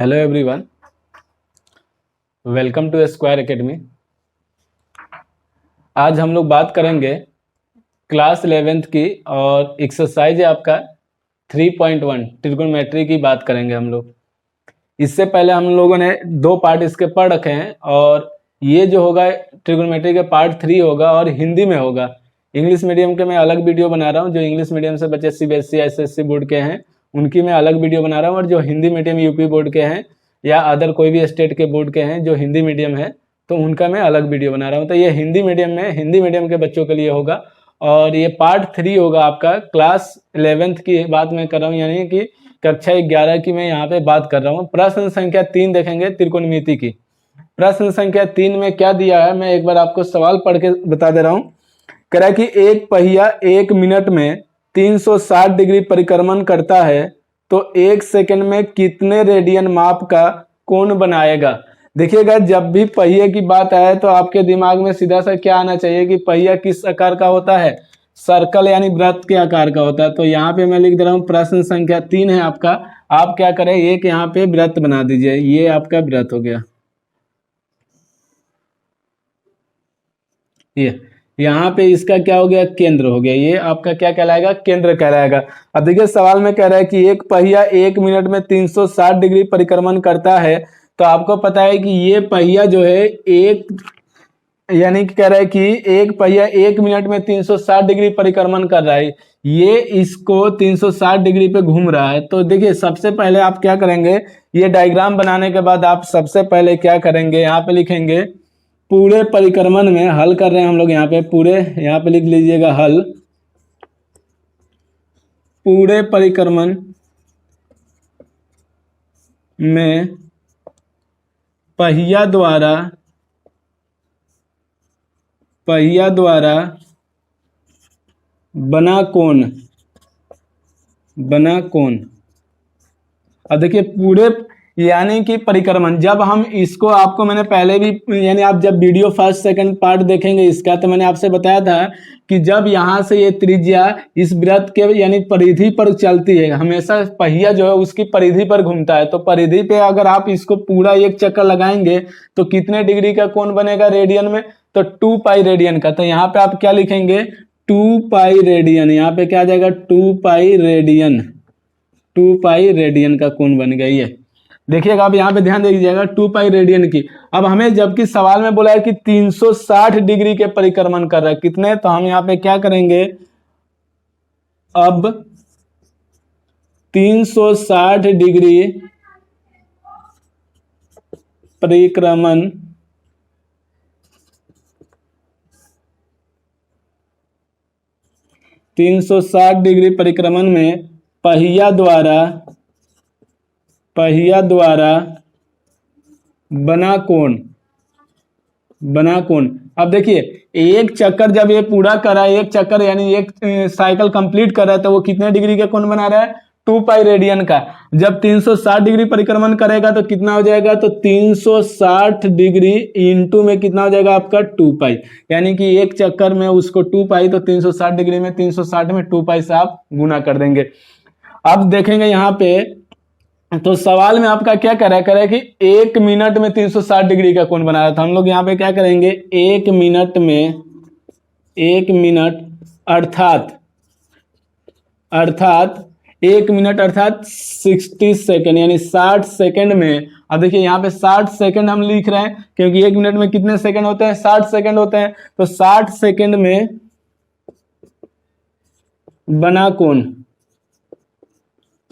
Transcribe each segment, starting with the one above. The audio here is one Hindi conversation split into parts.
Hello everyone, welcome to Square Academy. आज हम लोग बात करेंगे क्लास 11th की और एक्सरसाइज है आपका 3.1 ट्रिगोनोमेट्री की बात करेंगे हम लोग। इससे पहले हम लोगों ने दो पार्ट इसके पढ़ रखे हैं और ये जो होगा ट्रिगोनोमेट्री के पार्ट 3 होगा और हिंदी में होगा। इंग्लिश मीडियम के मैं अलग वीडियो बना रहा हूँ, जो इंग्लिश मीडियम से बच्चे CBSE SSC बोर्ड के हैं उनकी मैं अलग वीडियो बना रहा हूँ, और जो हिंदी मीडियम यूपी बोर्ड के हैं या अदर कोई भी स्टेट के बोर्ड के हैं जो हिंदी मीडियम है तो उनका मैं अलग वीडियो बना रहा हूँ। तो ये हिंदी मीडियम के बच्चों के लिए होगा और ये पार्ट 3 होगा आपका। क्लास 11th की बात मैं कर रहा हूँ, यानी कि कक्षा 11 की मैं यहाँ पे बात कर रहा हूँ। प्रश्न संख्या 3 देखेंगे त्रिकोणमिति की। प्रश्न संख्या 3 में क्या दिया है मैं एक बार आपको सवाल पढ़ के बता दे रहा हूँ। कह रहा है कि एक पहिया 1 मिनट में 360 डिग्री परिक्रमण करता है तो 1 सेकंड में कितने रेडियन माप का कोण बनाएगा। देखिएगा, जब भी पहिए की बात आए तो आपके दिमाग में सीधा सा क्या आना चाहिए कि पहिया किस आकार का होता है, सर्कल यानी वृत्त के आकार का होता है। तो यहाँ पे मैं लिख दे रहा हूँ प्रश्न संख्या 3 है आपका। आप क्या करें, एक यहाँ पे वृत्त बना दीजिए, ये आपका वृत्त हो गया। ये यहाँ पे इसका क्या हो गया, केंद्र हो गया। ये आपका क्या कहलाएगा, केंद्र कहलाएगा। अब देखिए सवाल में कह रहा है कि एक पहिया 1 मिनट में 360 डिग्री परिक्रमण करता है। तो आपको पता है कि ये पहिया जो है यानी कि कह रहा है कि एक पहिया 1 मिनट में 360 डिग्री परिक्रमण कर रहा है, ये इसको 360 डिग्री पे घूम रहा है। तो देखिए सबसे पहले आप क्या करेंगे, ये डायग्राम बनाने के बाद आप सबसे पहले क्या करेंगे, यहाँ पे लिखेंगे पूरे परिक्रमण में, हल कर रहे हैं हम लोग यहाँ पे, पूरे यहाँ पे लिख लीजिएगा हल। पूरे परिक्रमण में पहिया द्वारा बना कोण। अब देखिए पूरे यानी कि परिक्रमण, जब हम इसको, आपको मैंने पहले भी, यानी आप जब वीडियो फर्स्ट सेकंड पार्ट देखेंगे इसका तो मैंने आपसे बताया था कि जब यहाँ से ये त्रिज्या इस वृत्त के यानी परिधि पर चलती है, हमेशा पहिया जो है उसकी परिधि पर घूमता है। तो परिधि पे अगर आप इसको पूरा एक चक्कर लगाएंगे तो कितने डिग्री का कोण बनेगा रेडियन में, तो 2 पाई रेडियन का। तो यहाँ पे आप क्या लिखेंगे, 2 पाई रेडियन। यहाँ पे क्या आ जाएगा, 2 पाई रेडियन का कोण बन गया। ये देखिएगा, आप यहाँ पे ध्यान दे दीजिएगा 2 पाई रेडियन की। अब हमें जबकि सवाल में बोला है कि 360 डिग्री के परिक्रमण कर रहा है, कितने, तो हम यहाँ पे क्या करेंगे, अब 360 डिग्री परिक्रमण में पहिया द्वारा बना कोण। अब देखिए एक चक्कर जब ये पूरा करा, एक चक्कर यानी एक साइकिल कंप्लीट कर रहा है तो वो कितने डिग्री का कोण बना रहा है, 2 पाई रेडियन का। जब 360 डिग्री परिक्रमण करेगा तो कितना हो जाएगा, तो 360 डिग्री इंटू में कितना हो जाएगा आपका 2 पाई, यानी कि एक चक्कर में उसको 2 पाई, तो 360 डिग्री में 360 में 2 पाई से आप गुना कर देंगे। अब देखेंगे यहाँ पे, तो सवाल में आपका क्या कह रहा है कि 1 मिनट में 360 डिग्री का कोण बना रहा था। हम लोग यहाँ पे क्या करेंगे, 1 मिनट अर्थात 60 सेकंड यानी 60 सेकंड में। अब देखिए यहाँ पे 60 सेकंड हम लिख रहे हैं क्योंकि 1 मिनट में कितने सेकंड होते हैं, 60 सेकंड होते हैं। तो 60 सेकंड में बना कोण,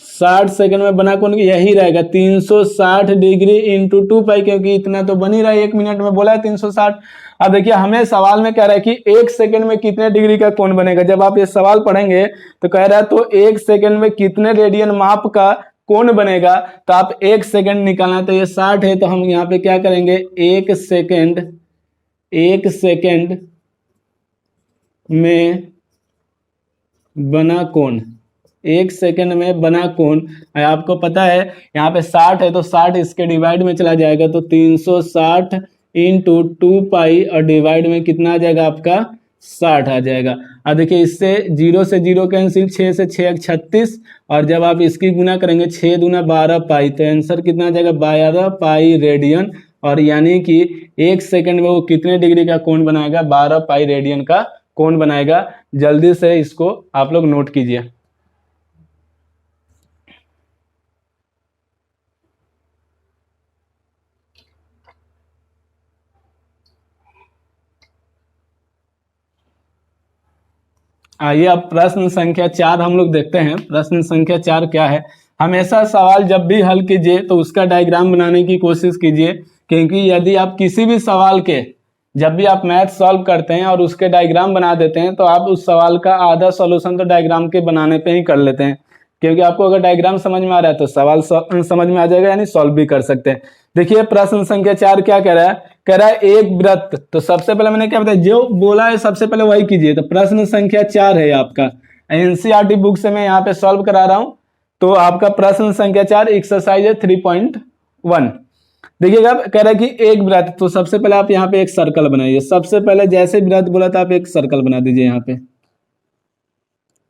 60 सेकंड में बना कोण यही रहेगा 360 डिग्री इंटू 2 पाई, क्योंकि इतना तो बन ही रहा है, 1 मिनट में बोला है 360। अब देखिए हमें सवाल में कह रहा है कि 1 सेकंड में कितने डिग्री का कोण बनेगा। जब आप ये सवाल पढ़ेंगे तो कह रहा है तो 1 सेकंड में कितने रेडियन माप का कोण बनेगा। तो आप 1 सेकंड निकालना, तो ये 60 है, तो हम यहाँ पे क्या करेंगे, 1 सेकंड में बना कोण, 1 सेकंड में बना कोण। आपको पता है यहाँ पे 60 है तो 60 इसके डिवाइड में चला जाएगा, तो 360 इंटू 2 पाई और डिवाइड में कितना आ जाएगा आपका 60 आ जाएगा। अब देखिए इससे 0 से 0 कैंसिल, 6 से 6 36, और जब आप इसकी गुना करेंगे 6 दूना 12 पाई, तो आंसर कितना आ जाएगा 12 पाई रेडियन। और यानी कि 1 सेकंड में वो कितने डिग्री का कोण बनाएगा, 12 पाई रेडियन का कोण बनाएगा। जल्दी से इसको आप लोग नोट कीजिए। आइए अब प्रश्न संख्या 4 हम लोग देखते हैं। प्रश्न संख्या 4 क्या है। हमेशा सवाल जब भी हल कीजिए तो उसका डायग्राम बनाने की कोशिश कीजिए, क्योंकि यदि आप किसी भी सवाल के जब भी आप मैथ सॉल्व करते हैं और उसके डायग्राम बना देते हैं तो आप उस सवाल का आधा सॉल्यूशन तो डायग्राम के बनाने पे ही कर लेते हैं, क्योंकि आपको अगर डायग्राम समझ में आ रहा है तो सवाल समझ में आ जाएगा, यानी सॉल्व भी कर सकते हैं। देखिए प्रश्न संख्या 4 क्या कह रहा है, कह रहा है एक वृत्त। तो सबसे पहले मैंने क्या बताया, जो बोला है सबसे पहले वही कीजिए। तो प्रश्न संख्या 4 है आपका, एनसीईआरटी बुक से मैं यहाँ पे सॉल्व करा रहा हूँ। तो आपका प्रश्न संख्या 4 एक्सरसाइज है 3.1। देखिएगा कह रहा है कि एक वृत्त, तो सबसे पहले आप यहाँ पे एक सर्कल बनाइए। सबसे पहले जैसे वृत्त बोला था आप एक सर्कल बना दीजिए। यहाँ पे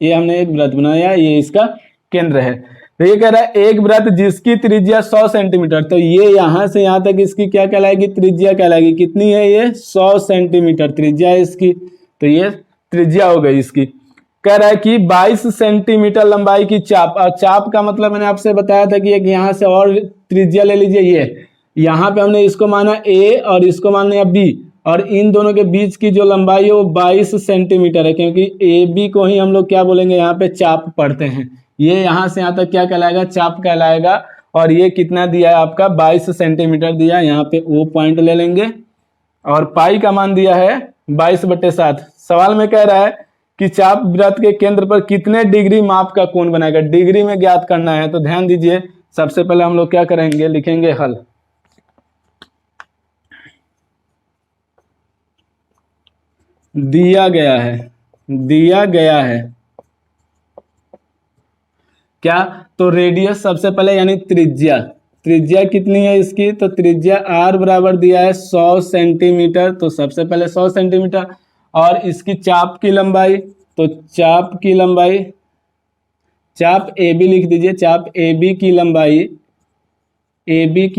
ये हमने एक वृत्त बनाया, ये इसका केंद्र है। तो ये कह रहा है एक वृत्त जिसकी त्रिज्या 100 सेंटीमीटर, तो ये यहां से यहां तक इसकी क्या कहलाएगी, त्रिज्या कहलाएगी। कितनी है ये, 100 सेंटीमीटर त्रिज्या है इसकी। तो ये त्रिज्या हो गई इसकी। कह रहा है कि 22 सेंटीमीटर लंबाई की चाप, और चाप का मतलब मैंने आपसे बताया था कि एक यहां से और त्रिज्या ले लीजिए। ये यहाँ पे हमने इसको माना ए और इसको माना बी, और इन दोनों के बीच की जो लंबाई है वो 22 सेंटीमीटर है, क्योंकि ए बी को ही हम लोग क्या बोलेंगे, यहाँ पे चाप पढ़ते हैं। ये यहाँ से यहाँ तक क्या कहलाएगा, चाप कहलाएगा। और ये कितना दिया है आपका 22 सेंटीमीटर दिया है। यहाँ पे ओ पॉइंट ले लेंगे, और पाई का मान दिया है 22/7। सवाल में कह रहा है कि चाप वृत्त के केंद्र पर कितने डिग्री माप का कोण बनाएगा, डिग्री में ज्ञात करना है। तो ध्यान दीजिए, सबसे पहले हम लोग क्या करेंगे, लिखेंगे हल। दिया गया है क्या, तो रेडियस सबसे पहले, यानी त्रिज्या कितनी है इसकी, तो त्रिज्या आर बराबर दिया है 100 सेंटीमीटर। तो सबसे पहले 100 सेंटीमीटर, और इसकी चाप की लंबाई, तो चाप ए बी लिख दीजिए। चाप ए बी की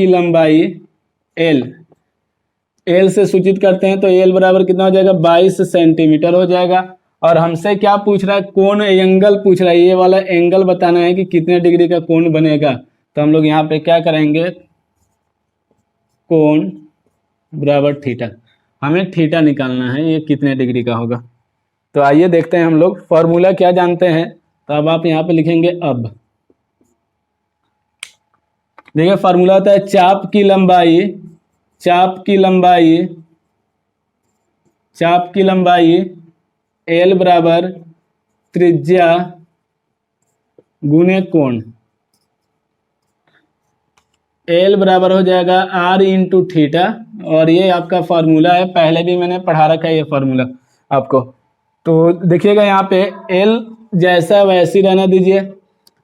लंबाई एल से सूचित करते हैं। तो एल बराबर कितना हो जाएगा, 22 सेंटीमीटर हो जाएगा। और हमसे क्या पूछ रहा है, कोण एंगल पूछ रहा है। ये वाला एंगल बताना है कि कितने डिग्री का कोण बनेगा। तो हम लोग यहाँ पे क्या करेंगे, कोण बराबर थीटा, हमें थीटा निकालना है, ये कितने डिग्री का होगा। तो आइए देखते हैं हम लोग फॉर्मूला क्या जानते हैं। तो अब आप यहाँ पे लिखेंगे, अब देखिए फॉर्मूला होता है चाप की लंबाई एल बराबर त्रिज्या गुने कोण। एल बराबर हो जाएगा आर इंटू थीटा, और ये आपका फार्मूला है, पहले भी मैंने पढ़ा रखा है ये फार्मूला आपको। तो देखिएगा यहाँ पे एल जैसा वैसी रहना दीजिए।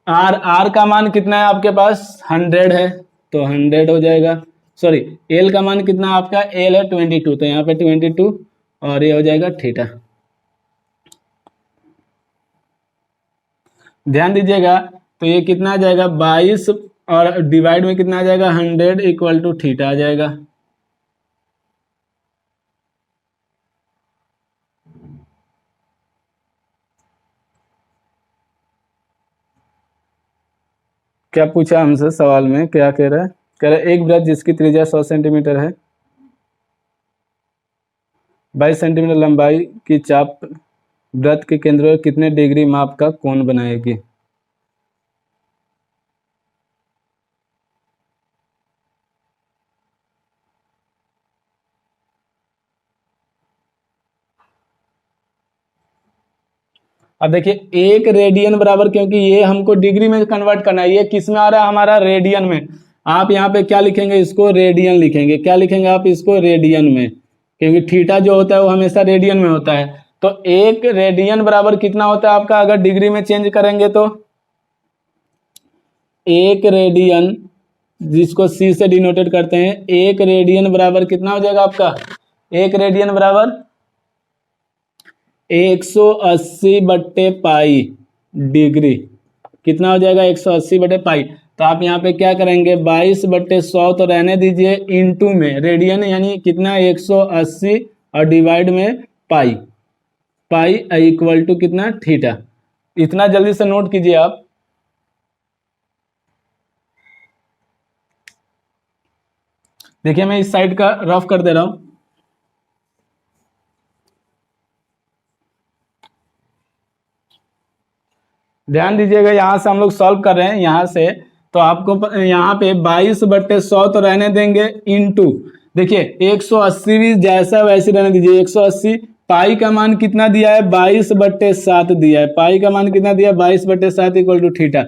आर का मान कितना है आपके पास, 100 है, तो 100 हो जाएगा। सॉरी, एल का मान कितना है आपका, एल है 22, तो यहाँ पे 22, और ये हो जाएगा थीटा। ध्यान दीजिएगा, तो ये कितना आ जाएगा 22, और डिवाइड में कितना आ जाएगा 100 इक्वल टू थीटा आ जाएगा। क्या पूछा हमसे सवाल में, क्या कह रहा है एक वृत्त जिसकी त्रिज्या 100 सेंटीमीटर है, 22 सेंटीमीटर लंबाई की चाप वृत्त के केंद्र में कितने डिग्री माप का कोण बनाएगी। अब देखिए एक रेडियन बराबर, क्योंकि ये हमको डिग्री में कन्वर्ट करना है, ये किस में आ रहा है हमारा, रेडियन में। आप यहाँ पे क्या लिखेंगे, इसको रेडियन लिखेंगे। क्या लिखेंगे आप इसको, रेडियन में, क्योंकि थीटा जो होता है वो हमेशा रेडियन में होता है। तो एक रेडियन बराबर कितना होता है आपका, अगर डिग्री में चेंज करेंगे तो एक रेडियन, जिसको सी से डिनोटेड करते हैं, एक रेडियन बराबर कितना हो जाएगा आपका, एक रेडियन बराबर 180 बट्टे पाई डिग्री कितना हो जाएगा 180 बटे पाई। तो आप यहाँ पे क्या करेंगे 22/100 तो रहने दीजिए इनटू में रेडियन यानी कितना 180 और डिवाइड में पाई, पाई इक्वल टू कितना थीटा। इतना जल्दी से नोट कीजिए आप। देखिए मैं इस साइड का रफ कर दे रहा हूं। ध्यान दीजिएगा यहाँ से हम लोग सॉल्व कर रहे हैं यहाँ से, तो आपको यहाँ पे 22/100 तो रहने देंगे इनटू देखिए 180 भी जैसा वैसे रहने दीजिए 180। पाई का मान कितना दिया है 22/7 दिया है, पाई का मान कितना दिया है 22/7 इक्वल टू थीटा।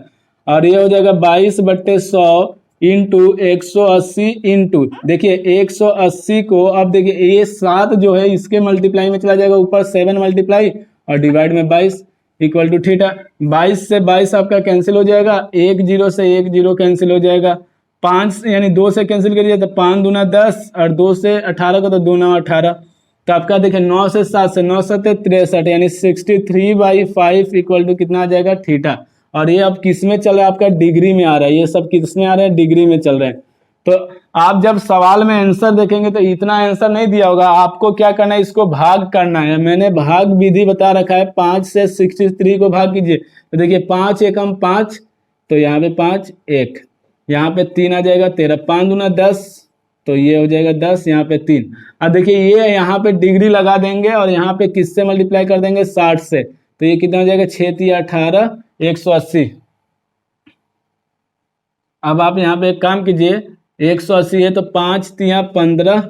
और ये हो जाएगा 22/100 इंटू 180 इंटू देखिए 180 को अब देखिए ये 7 जो है इसके मल्टीप्लाई में चला जाएगा ऊपर 7 मल्टीप्लाई और डिवाइड में 22 इक्वल टू थीटा। 22 से 22 आपका कैंसिल हो जाएगा, 1 0 से 1 0 कैंसिल हो जाएगा, 5 यानी 2 से कैंसिल करिए तो 5 दूना 10 और 2 से 18 का तो 2 9 18। तो आपका देखिए 9 से 7 से 9 7 63 यानी 63/5 इक्वल टू कितना आ जाएगा थीटा। और ये अब किस में चल रहा है आपका डिग्री में आ रहा है, ये सब किस में आ रहा है डिग्री में चल रहे हैं। तो आप जब सवाल में आंसर देखेंगे तो इतना आंसर नहीं दिया होगा, आपको क्या करना है इसको भाग करना है। मैंने भाग विधि बता रखा है, 5 से 63 को भाग कीजिए तो देखिए 5 एकम 5 तो यहाँ पे 5 1 यहाँ पे 3 आ जाएगा 13, 5 दूना 10 तो ये हो जाएगा 10 यहाँ पे 3। अब देखिए ये यहाँ पे डिग्री लगा देंगे और यहाँ पे किससे मल्टीप्लाई कर देंगे 60 से, तो ये कितना हो जाएगा 6 3 18 180। अब आप यहाँ पे एक काम कीजिए 180 है तो 5 3 15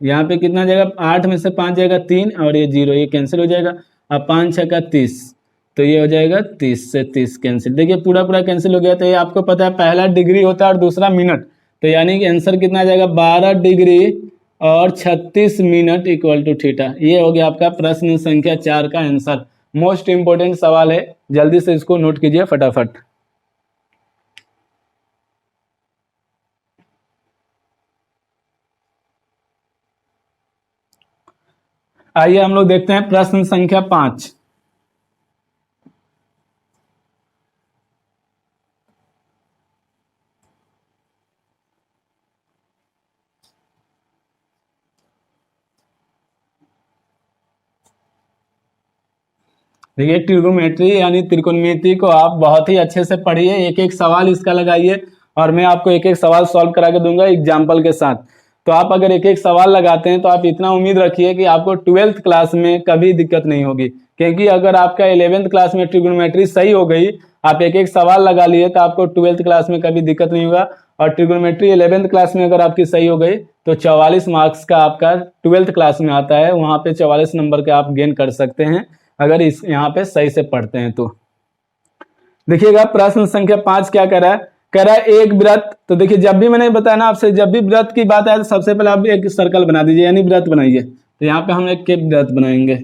यहाँ पे कितना जाएगा 8 में से 5 जाएगा 3 और ये 0 ये कैंसिल हो जाएगा। अब 5 6 का 30 तो ये हो जाएगा 30 से 30 कैंसिल। देखिए पूरा पूरा कैंसिल हो गया। तो ये आपको पता है पहला डिग्री होता है और दूसरा मिनट, तो यानी कि आंसर कितना आ जाएगा 12 डिग्री और 36 मिनट इक्वल टू थीटा। ये हो गया आपका प्रश्न संख्या 4 का आंसर। मोस्ट इंपोर्टेंट सवाल है, जल्दी से इसको नोट कीजिए फटाफट। आइए हम लोग देखते हैं प्रश्न संख्या 5। देखिए ट्रिगोनोमेट्री यानी त्रिकोणमिति को आप बहुत ही अच्छे से पढ़िए, एक एक सवाल इसका लगाइए और मैं आपको एक एक सवाल सॉल्व करा के दूंगा एग्जाम्पल के साथ। तो आप अगर एक एक सवाल लगाते हैं तो आप इतना उम्मीद रखिए कि आपको 12th क्लास में कभी दिक्कत नहीं होगी, क्योंकि अगर आपका 11th क्लास में ट्रिगोनोमेट्री सही हो गई, आप एक एक सवाल लगा लिए तो आपको 12th क्लास में कभी दिक्कत नहीं होगा। और ट्रिगोनोमेट्री 11th क्लास में अगर आपकी सही हो गई तो 44 मार्क्स का आपका 12th क्लास में आता है, वहाँ पे 44 नंबर के आप गेन कर सकते हैं अगर इस यहाँ पे सही से पढ़ते हैं। तो देखिएगा प्रश्न संख्या 5 क्या कह रहा है, कह रहा है एक वृत्त। तो देखिए जब भी मैंने बताया ना आपसे, जब भी वृत्त की बात आए तो सबसे पहले आप एक सर्कल बना दीजिए यानी वृत्त बनाइए। तो यहाँ पे हम एक वृत्त बनाएंगे।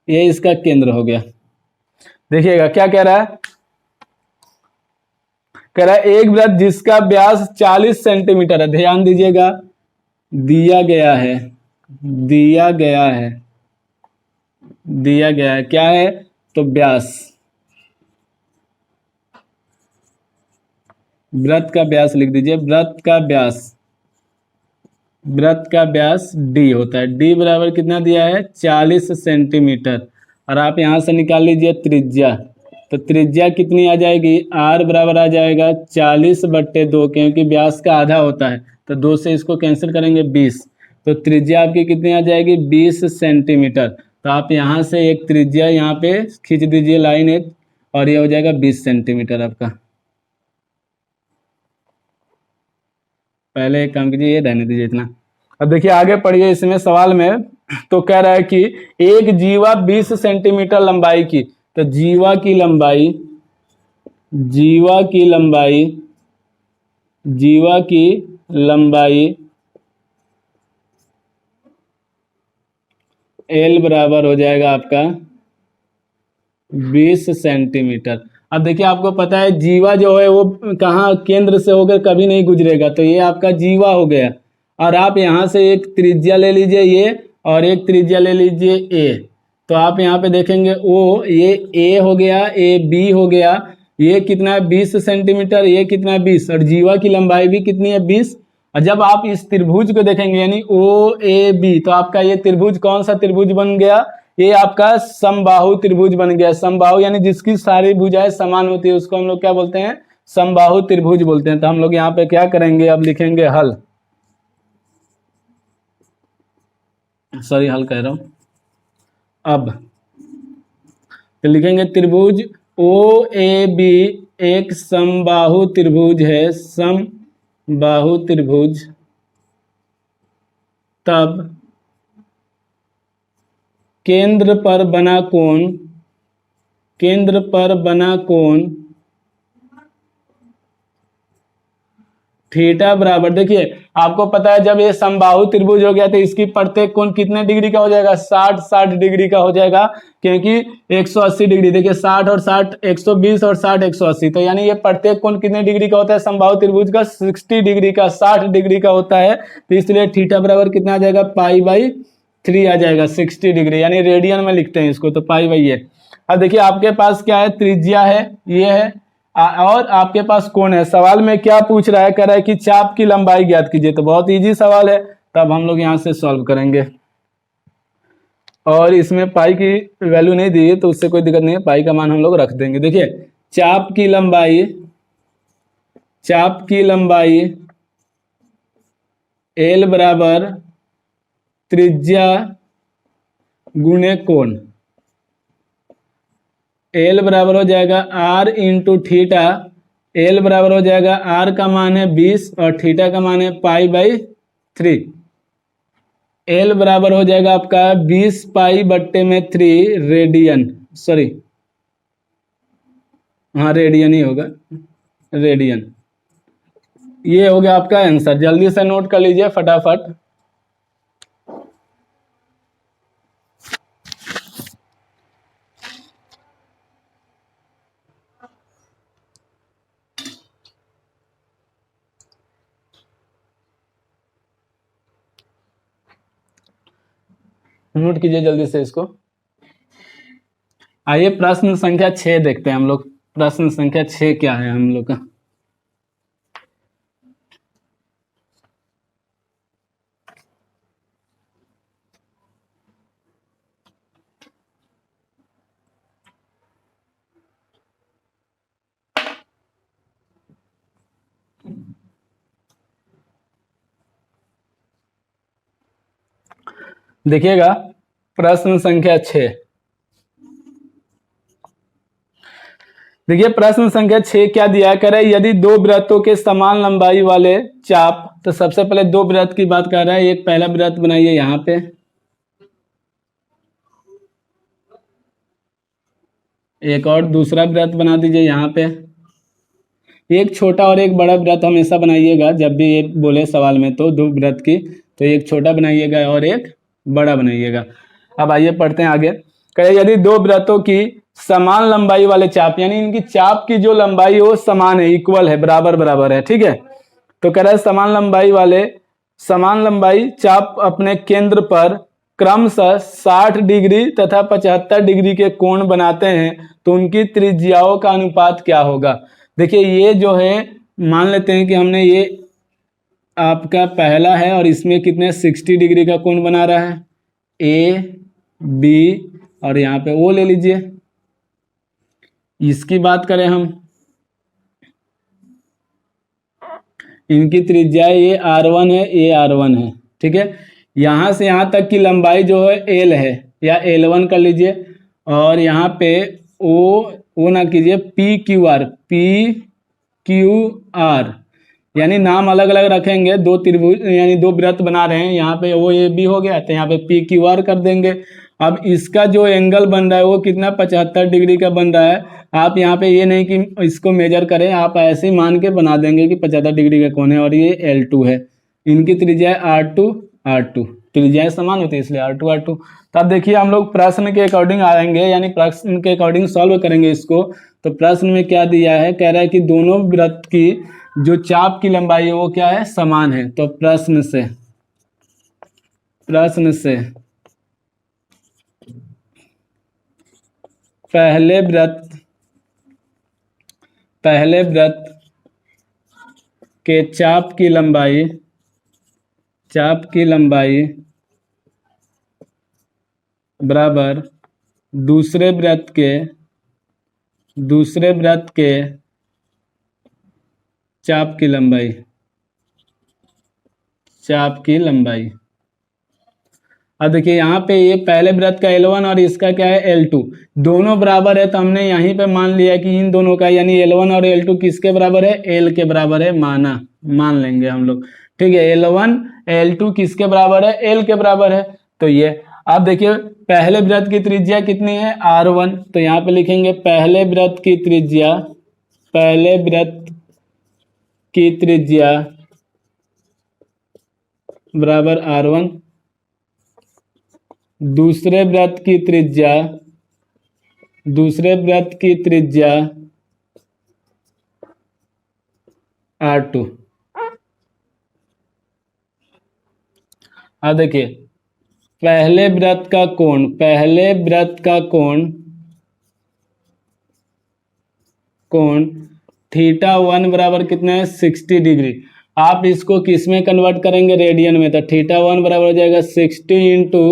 ये इसका केंद्र हो गया। देखिएगा क्या कह रहा है, कह रहा है एक वृत्त जिसका व्यास 40 सेंटीमीटर है। ध्यान दीजिएगा दिया गया है, दिया गया है, दिया गया है क्या है तो व्यास, वृत्त का व्यास लिख दीजिए, वृत्त का व्यास, वृत्त का व्यास d होता है। d बराबर कितना दिया है 40 सेंटीमीटर। और आप यहां से निकाल लीजिए त्रिज्या, तो त्रिज्या कितनी आ जाएगी r बराबर आ जाएगा 40/2, क्योंकि व्यास का आधा होता है तो 2 से इसको कैंसिल करेंगे 20, तो त्रिज्या आपकी कितनी आ जाएगी 20 सेंटीमीटर। तो आप यहाँ से एक त्रिज्या यहाँ पे खींच दीजिए लाइन एक, और ये हो जाएगा 20 सेंटीमीटर आपका। पहले एक काम कीजिए, ये रहने दीजिए इतना। अब देखिए आगे पढ़िए इसमें सवाल में, तो कह रहा है कि एक जीवा 20 सेंटीमीटर लंबाई की, तो जीवा की लंबाई, जीवा की लंबाई, जीवा की लंबाई L बराबर हो जाएगा आपका 20 सेंटीमीटर। अब देखिए आपको पता है जीवा जो है वो कहाँ केंद्र से होकर कभी नहीं गुजरेगा, तो ये आपका जीवा हो गया। और आप यहाँ से एक त्रिज्या ले लीजिए ये, और एक त्रिज्या ले लीजिए ए। तो आप यहाँ पे देखेंगे ओ, ये ए हो गया, ए बी हो गया, ये कितना है 20 सेंटीमीटर, ये कितना है 20, और जीवा की लंबाई भी कितनी है 20। और जब आप इस त्रिभुज को देखेंगे यानी ओ ए बी, तो आपका ये त्रिभुज कौन सा त्रिभुज बन गया, ये आपका समबाहु त्रिभुज बन गया। समबाहु यानी जिसकी सारी भुजाएं समान होती है उसको हम लोग क्या बोलते हैं, समबाहु त्रिभुज बोलते हैं। तो हम लोग यहाँ पे क्या करेंगे, अब लिखेंगे हल, सॉरी हल कह रहा हूं, अब तो लिखेंगे त्रिभुज ओ ए बी एक समबाहु त्रिभुज है, समबाहु त्रिभुज, तब केंद्र पर बना कोण, केंद्र पर बना कोण थीटा बराबर, देखिए आपको पता है जब ये समबाहु त्रिभुज हो गया तो इसकी प्रत्येक कोण कितने डिग्री का हो जाएगा, 60 डिग्री का हो जाएगा, क्योंकि 180 डिग्री, देखिए 60 और 60 120 और 60 180, तो यानी ये प्रत्येक कोण कितने डिग्री का होता है समबाहु त्रिभुज का, 60 डिग्री का, 60 डिग्री का होता है। तो इसलिए थीटा बराबर कितना आ जाएगा, पाई/3 आ जाएगा, 60 डिग्री, यानी रेडियन में लिखते हैं इसको, तो पाई/ये। अब देखिए आपके पास क्या है, त्रिज्या है, ये है, और आपके पास कोण है। सवाल में क्या पूछ रहा है, कह रहा है कि चाप की लंबाई ज्ञात कीजिए, तो बहुत इजी सवाल है, तब हम लोग यहाँ से सॉल्व करेंगे। और इसमें पाई की वैल्यू नहीं दी है तो उससे कोई दिक्कत नहीं है, पाई का मान हम लोग रख देंगे। देखिए चाप की लंबाई, चाप की लंबाई एल बराबर त्रिज्या गुणे कोण, एल बराबर हो जाएगा आर इंटू थीटा, एल बराबर हो जाएगा आर का मान है 20 और थीटा का मान है पाई/3। एल बराबर हो जाएगा आपका 20 पाई/3 रेडियन, सॉरी हाँ रेडियन ही होगा, रेडियन। ये हो गया आपका आंसर, जल्दी से नोट कर लीजिए फटाफट। नोट कीजिए जल्दी से इसको। आइए प्रश्न संख्या 6 देखते हैं हम लोग, प्रश्न संख्या 6 क्या है हम लोग का। देखिएगा प्रश्न संख्या 6, देखिए प्रश्न संख्या 6 क्या दिया, कह रहा है यदि दो वृत्तों के समान लंबाई वाले चाप, तो सबसे पहले दो वृत्त की बात कर रहा है, एक पहला वृत्त बनाइए यहाँ पे, एक और दूसरा वृत्त बना दीजिए यहाँ पे, एक छोटा और एक बड़ा वृत्त हमेशा बनाइएगा जब भी ये बोले सवाल में, तो दो वृत्त की, तो एक छोटा बनाइएगा और एक बड़ा बनाइएगा। अब आइए पढ़ते हैं आगे। कहे यदि दो वृत्तों की समान लंबाई वाले चाप, यानी इनकी चाप की जो लंबाई है वो समान है, इक्वल है, बराबर बराबर है, ठीक है। तो कह रहा है समान लंबाई वाले, समान लंबाई चाप अपने केंद्र पर क्रमशः 60 डिग्री तथा 75 डिग्री के कोण बनाते हैं, तो उनकी त्रिज्याओं का अनुपात क्या होगा। देखिए ये जो है, मान लेते हैं कि हमने ये आपका पहला है और इसमें कितने 60 डिग्री का कोण बना रहा है, ए बी और यहाँ पे ओ ले लीजिए। इसकी बात करें हम, इनकी त्रिज्या ये R1 है, ये R1 है, ठीक है। यहाँ से यहाँ तक की लंबाई जो है L है, या L1 कर लीजिए, और यहाँ पे ओ ना कीजिए, PQR, यानी नाम अलग अलग रखेंगे, दो त्रिभुज यानी दो वृत्त बना रहे हैं, यहाँ पे ओ ए बी हो गया, तो यहाँ पे PQR कर देंगे। अब इसका जो एंगल बन रहा है वो कितना 75 डिग्री का बन रहा है। आप यहाँ पे ये नहीं कि इसको मेजर करें, आप ऐसे ही मान के बना देंगे कि 75 डिग्री का कोण है, और ये L2 है, इनकी त्रिज्या है R2, त्रिज्याएं समान होती है, इसलिए R2 R2। तो अब देखिए हम लोग प्रश्न के अकॉर्डिंग आएंगे, यानी प्रश्न के अकॉर्डिंग सॉल्व करेंगे इसको। तो प्रश्न में क्या दिया है, कह रहा है कि दोनों वृत्त की जो चाप की लंबाई है वो क्या है, समान है। तो प्रश्न से पहले वृत्त के चाप की लंबाई बराबर दूसरे वृत्त के चाप की लंबाई। अब देखिए यहाँ पे ये पहले वृत्त का L1 और इसका क्या है, L2, दोनों बराबर है। तो हमने यहीं पे मान लिया कि इन दोनों का यानी L1 और L2 किसके बराबर है, L के बराबर है, मान लेंगे हम लोग। ठीक है, L1 L2 किसके बराबर है, L के बराबर है। तो ये अब देखिए पहले वृत्त की त्रिज्या कितनी है, R1। तो यहाँ पे लिखेंगे पहले वृत्त की त्रिज्या बराबर R1, दूसरे वृत्त की त्रिज्या R2। अब देखिए पहले वृत्त का कोण θ1 बराबर कितना है, 60 डिग्री। आप इसको किस में कन्वर्ट करेंगे, रेडियन में। तो θ1 बराबर हो जाएगा 60 इंटू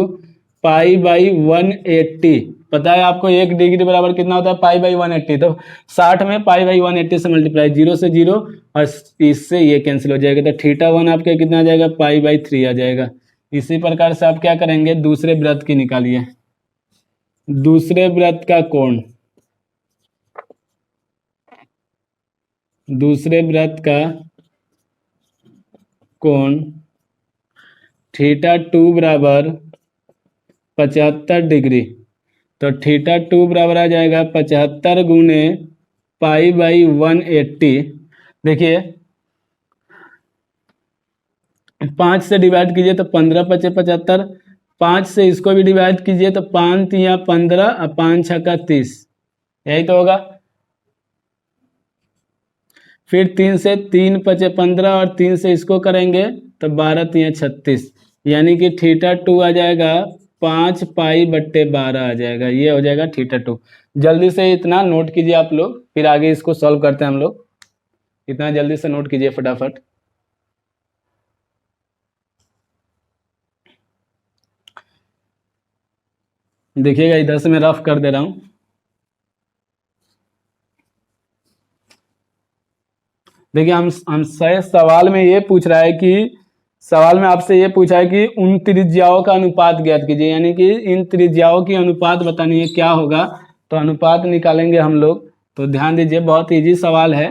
π/180। पता है आपको 1 डिग्री बराबर कितना होता है, π/180। तो 60 में π/180 से मल्टीप्लाई, 0 से 0 और इससे ये कैंसिल हो जाएगा। तो θ1 आपका कितना आ जाएगा, π/3 आ जाएगा। इसी प्रकार से आप क्या करेंगे, दूसरे वृत्त की निकालिए। दूसरे वृत्त का कोण θ2 बराबर 75 डिग्री। तो θ2 बराबर आ जाएगा 75 गुने π/180। देखिए 5 से डिवाइड कीजिए तो 15 पचे 75, 5 से इसको भी डिवाइड कीजिए तो 5 तिया 15 और 5 छक्का 30, यही तो होगा। फिर 3 से 3 पचे 15 और 3 से इसको करेंगे तो 12 तिया 36, यानी कि θ2 आ जाएगा 5π/12 आ जाएगा। ये हो जाएगा θ2। जल्दी से इतना नोट कीजिए आप लोग, फिर आगे इसको सॉल्व करते हैं हम लोग। इतना जल्दी से नोट कीजिए फटाफट। देखिएगा इधर से मैं रफ कर दे रहा हूं। देखिए हमसे सवाल में ये पूछ रहा है कि सवाल में आपसे ये पूछा है कि उन त्रिज्याओं का अनुपात ज्ञात कीजिए, यानी कि इन त्रिज्याओं की अनुपात बतानी है, क्या होगा। तो अनुपात निकालेंगे हम लोग। तो ध्यान दीजिए, बहुत इजी सवाल है।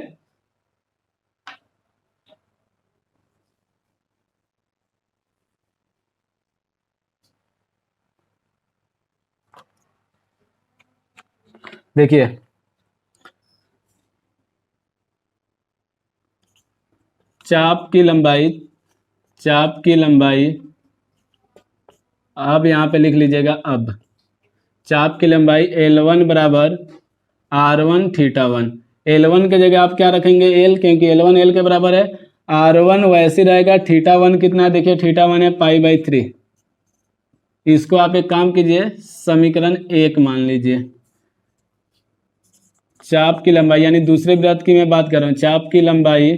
देखिए चाप की लंबाई अब यहाँ पे लिख लीजिएगा। अब चाप की लंबाई L1 बराबर R1 θ1। L1 के जगह आप क्या रखेंगे, L, क्योंकि L1 L के बराबर है। R1 वैसे रहेगा, θ1 कितना है, देखिए θ1 है π/3। इसको आप एक काम कीजिए, समीकरण 1 मान लीजिए। चाप की लंबाई यानी दूसरे वृत्त की मैं बात कर रहा हूँ, चाप की लंबाई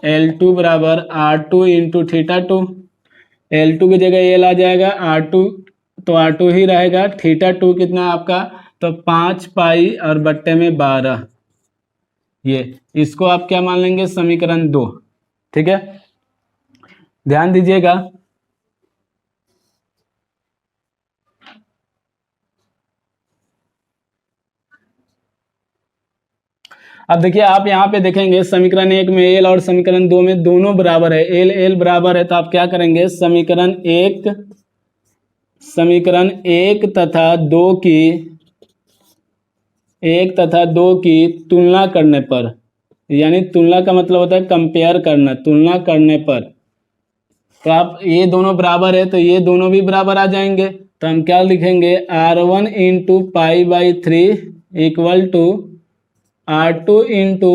L2 बराबर R2 इंटू θ2। L2 की जगह L आ जाएगा, R2 तो R2 ही रहेगा। θ2 कितना है आपका, तो 5π और बट्टे में 12। ये इसको आप क्या मान लेंगे, समीकरण 2। ठीक है, ध्यान दीजिएगा। अब देखिए आप यहाँ पे देखेंगे समीकरण 1 में L और समीकरण 2 में दोनों बराबर है, L बराबर है। तो आप क्या करेंगे, समीकरण 1 तथा 2 की तुलना करने पर, यानी तुलना का मतलब होता है कंपेयर करना, तुलना करने पर तो आप ये दोनों बराबर है तो ये दोनों भी बराबर आ जाएंगे, तो हम क्या लिखेंगे R1 into pi by 3 equal to R2 into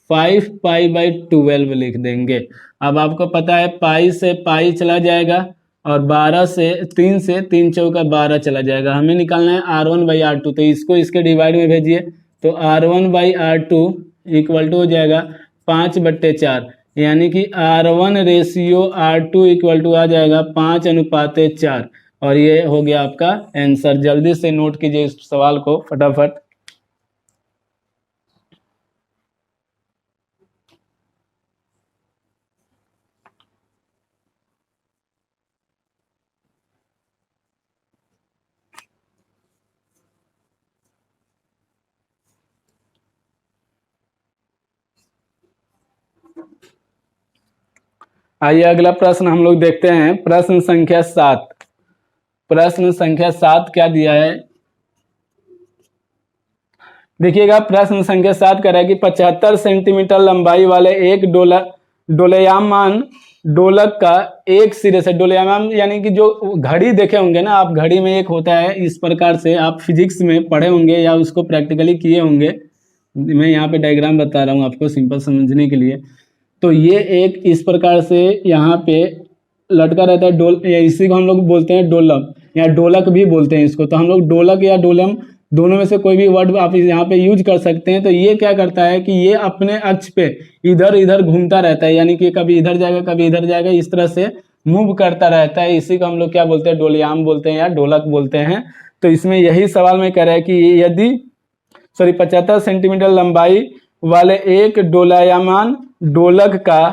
5 pi by 12 लिख देंगे। अब आपको पता है पाई से पाई चला जाएगा और 12 से 3 से 3 चौका 12 चला जाएगा, हमें निकालना है R1 बाई R2, तो इसको इसके डिवाइड में भेजिए तो R1 by R2 equal to हो जाएगा 5/4, यानी कि R1 ratio R2 equal to आ जाएगा 5:4, और ये हो गया आपका आंसर। जल्दी से नोट कीजिए इस सवाल को फटाफट। आइए अगला प्रश्न हम लोग देखते हैं, प्रश्न संख्या 7। प्रश्न संख्या 7 क्या दिया है देखिएगा। प्रश्न संख्या 7 कह रहा है कि 75 सेंटीमीटर लंबाई वाले एक डोलयामान डोलक का एक सिरे से, डोलयामान यानी कि जो घड़ी देखे होंगे ना आप, घड़ी में एक होता है इस प्रकार से, आप फिजिक्स में पढ़े होंगे या उसको प्रैक्टिकली किए होंगे। मैं यहाँ पे डायग्राम बता रहा हूँ आपको सिंपल समझने के लिए। तो ये एक इस प्रकार से यहाँ पे लटका रहता है डोल, या इसी को हम लोग बोलते हैं डोलक या डोलक भी बोलते हैं इसको। तो हम लोग डोलक या डोलम दोनों में से कोई भी वर्ड आप यहाँ पे यूज कर सकते हैं। तो ये क्या करता है कि ये अपने अक्ष पे इधर इधर घूमता रहता है, यानी कि कभी इधर जाएगा कभी इधर जाएगा, इस तरह से मूव करता रहता है। इसी को हम लोग क्या बोलते हैं डोलयाम बोलते हैं या डोलक बोलते हैं। तो इसमें यही सवाल में कह रहा है कि यदि 75 सेंटीमीटर लंबाई वाले एक डोलायमान डोलक का,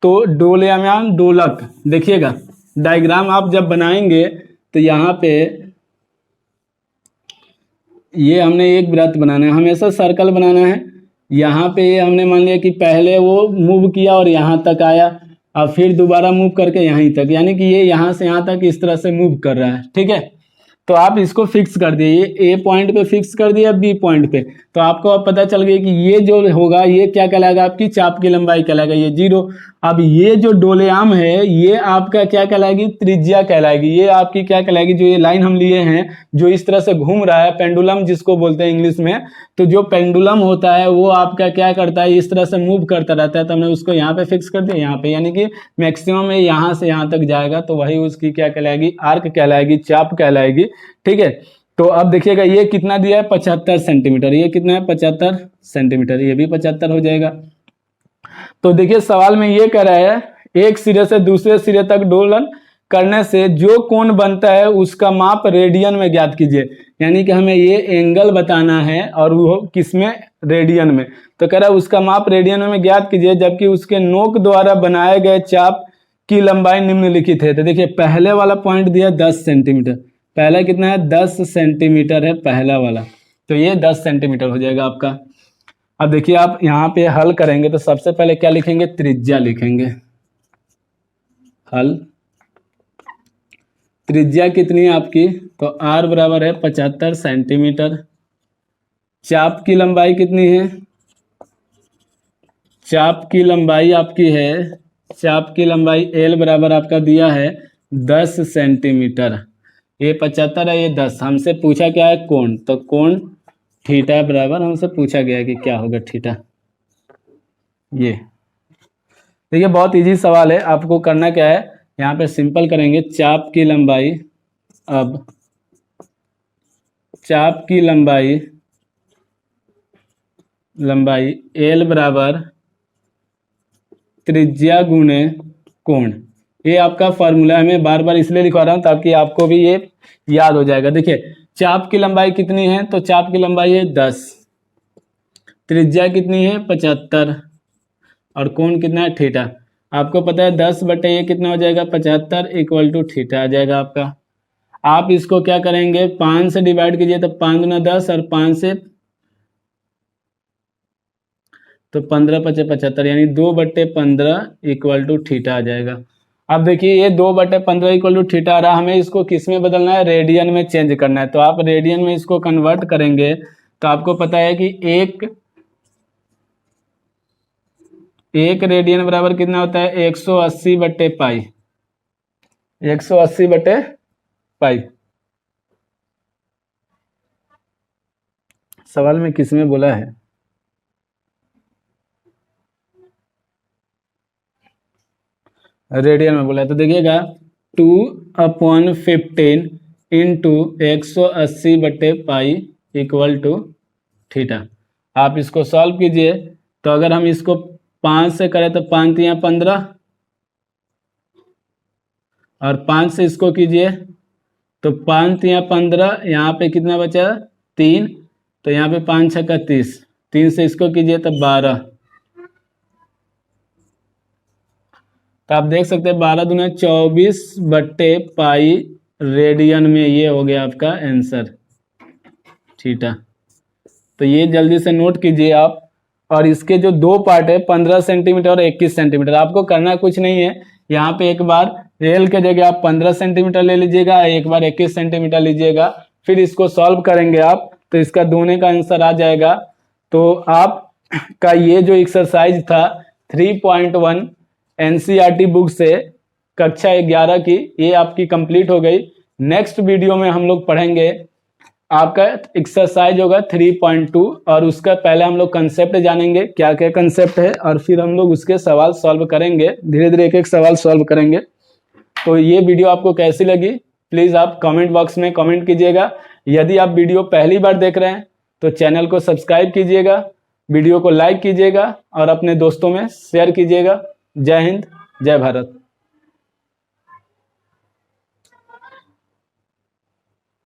तो डोलायमान डोलक देखिएगा डायग्राम आप जब बनाएंगे तो यहाँ पे ये हमने एक वृत्त बनाना है, हमेशा सर्कल बनाना है। यहाँ पे ये हमने मान लिया कि पहले वो मूव किया और यहाँ तक आया, और फिर दोबारा मूव करके यहीं तक, यानी कि ये यहाँ से यहाँ तक इस तरह से मूव कर रहा है, ठीक है। तो आप इसको फिक्स कर दिए, ये ए पॉइंट पे फिक्स कर दिया बी पॉइंट पे, तो आपको अब पता चल गया कि ये जो होगा ये क्या कहलाएगा, आपकी चाप की लंबाई कहलाएगा, ये 0। अब ये जो डोलेयाम है ये आपका क्या कहलाएगी, त्रिज्या कहलाएगी। ये आपकी क्या कहलाएगी, जो ये लाइन हम लिए हैं जो इस तरह से घूम रहा है, पेंडुलम जिसको बोलते हैं इंग्लिश में। तो जो पेंडुलम होता है वो आपका क्या करता है, इस तरह से मूव करता रहता है। तो हमने उसको यहाँ पे फिक्स कर दिया, यहाँ पे, यानी कि मैक्सिमम यहाँ से यहाँ तक जाएगा, तो वही उसकी क्या कहलाएगी, आर्क कहलाएगी, चाप कहलाएगी, ठीक है। तो अब देखिएगा ये कितना दिया है 75 सेंटीमीटर, ये कितना है 75 सेंटीमीटर, ये भी 75 हो जाएगा। तो देखिए सवाल में ये कह रहा है एक सिरे से दूसरे सिरे तक डोलन करने से जो कोण बनता है उसका माप रेडियन में ज्ञात कीजिए, यानी कि हमें ये एंगल बताना है और वो किसमें, रेडियन में। तो कह रहा है उसका माप रेडियन में ज्ञात कीजिए जबकि उसके नोक द्वारा बनाए गए चाप की लंबाई निम्नलिखित है। तो देखिए पहले वाला पॉइंट दिया 10 सेंटीमीटर, पहला कितना है 10 सेंटीमीटर है पहला वाला, तो ये 10 सेंटीमीटर हो जाएगा आपका। अब देखिए आप यहाँ पे हल करेंगे तो सबसे पहले क्या लिखेंगे, त्रिज्या लिखेंगे। हल त्रिज्या कितनी है आपकी, तो r बराबर है 75 सेंटीमीटर। चाप की लंबाई कितनी है, चाप की लंबाई आपकी है, चाप की लंबाई l बराबर आपका दिया है 10 सेंटीमीटर। ये 75 है, ये 10। हमसे पूछा क्या है, कोण, तो कोण थीटा बराबर हमसे पूछा गया कि क्या होगा थीटा। ये देखिए बहुत इजी सवाल है, आपको करना क्या है, यहाँ पे सिंपल करेंगे चाप की लंबाई। अब चाप की लंबाई l बराबर त्रिज्या गुणे कोण, ये आपका फॉर्मूला है। मैं बार बार इसलिए लिखवा रहा हूँ ताकि आपको भी ये याद हो जाएगा। देखिए चाप की लंबाई कितनी है, तो चाप की लंबाई है 10, त्रिज्या कितनी है 75, और कोण कितना है थीटा। आपको पता है 10 बटे ये कितना हो जाएगा 75 इक्वल टू थीटा आ जाएगा आपका। आप इसको क्या करेंगे 5 से डिवाइड कीजिए, तो 5 गुना 10 और 5 से तो 15 पचे 75, यानी 2 बटे 15 इक्वल टू थीटा आ जाएगा। अब देखिए ये 2 बटे 15 इक्वल टू थीटा आ रहा, हमें इसको किस में बदलना है, रेडियन में चेंज करना है। तो आप रेडियन में इसको कन्वर्ट करेंगे तो आपको पता है कि एक रेडियन बराबर कितना होता है 180 बटे पाई, 180/पाई। सवाल में किसमें बोला है? रेडियन में बोला है। तो देखिएगा 2/15 इंटू 180/पाई इक्वल टू थीटा। आप इसको सॉल्व कीजिए। तो अगर हम इसको 5 से करें तो 5 तिया 15, और 5 से इसको कीजिए तो 5 तिया 15, यहाँ पे कितना बचा 3, तो यहाँ पे 5 छक्का 30, 3 से इसको कीजिए तो 12। तो आप देख सकते हैं 12 दूना 24/पाई रेडियन में। ये हो गया आपका आंसर थीटा। तो ये जल्दी से नोट कीजिए आप। और इसके जो दो पार्ट है 15 सेंटीमीटर और 21 सेंटीमीटर, आपको करना कुछ नहीं है। यहाँ पे एक बार रेल के जगह आप 15 सेंटीमीटर ले लीजिएगा, एक बार 21 सेंटीमीटर लीजिएगा, फिर इसको सॉल्व करेंगे आप तो इसका दोनों का आंसर आ जाएगा। तो आप का ये जो एक्सरसाइज था 3.1 एनसीईआरटी बुक से कक्षा 11 की, ये आपकी कंप्लीट हो गई। नेक्स्ट वीडियो में हम लोग पढ़ेंगे आपका एक्सरसाइज होगा 3.2, और उसका पहले हम लोग कंसेप्ट जानेंगे क्या क्या कंसेप्ट है, और फिर हम लोग उसके सवाल सॉल्व करेंगे। धीरे धीरे एक एक सवाल सॉल्व करेंगे। तो ये वीडियो आपको कैसी लगी प्लीज़ आप कमेंट बॉक्स में कमेंट कीजिएगा। यदि आप वीडियो पहली बार देख रहे हैं तो चैनल को सब्सक्राइब कीजिएगा, वीडियो को लाइक कीजिएगा और अपने दोस्तों में शेयर कीजिएगा। जय हिंद, जय भारत।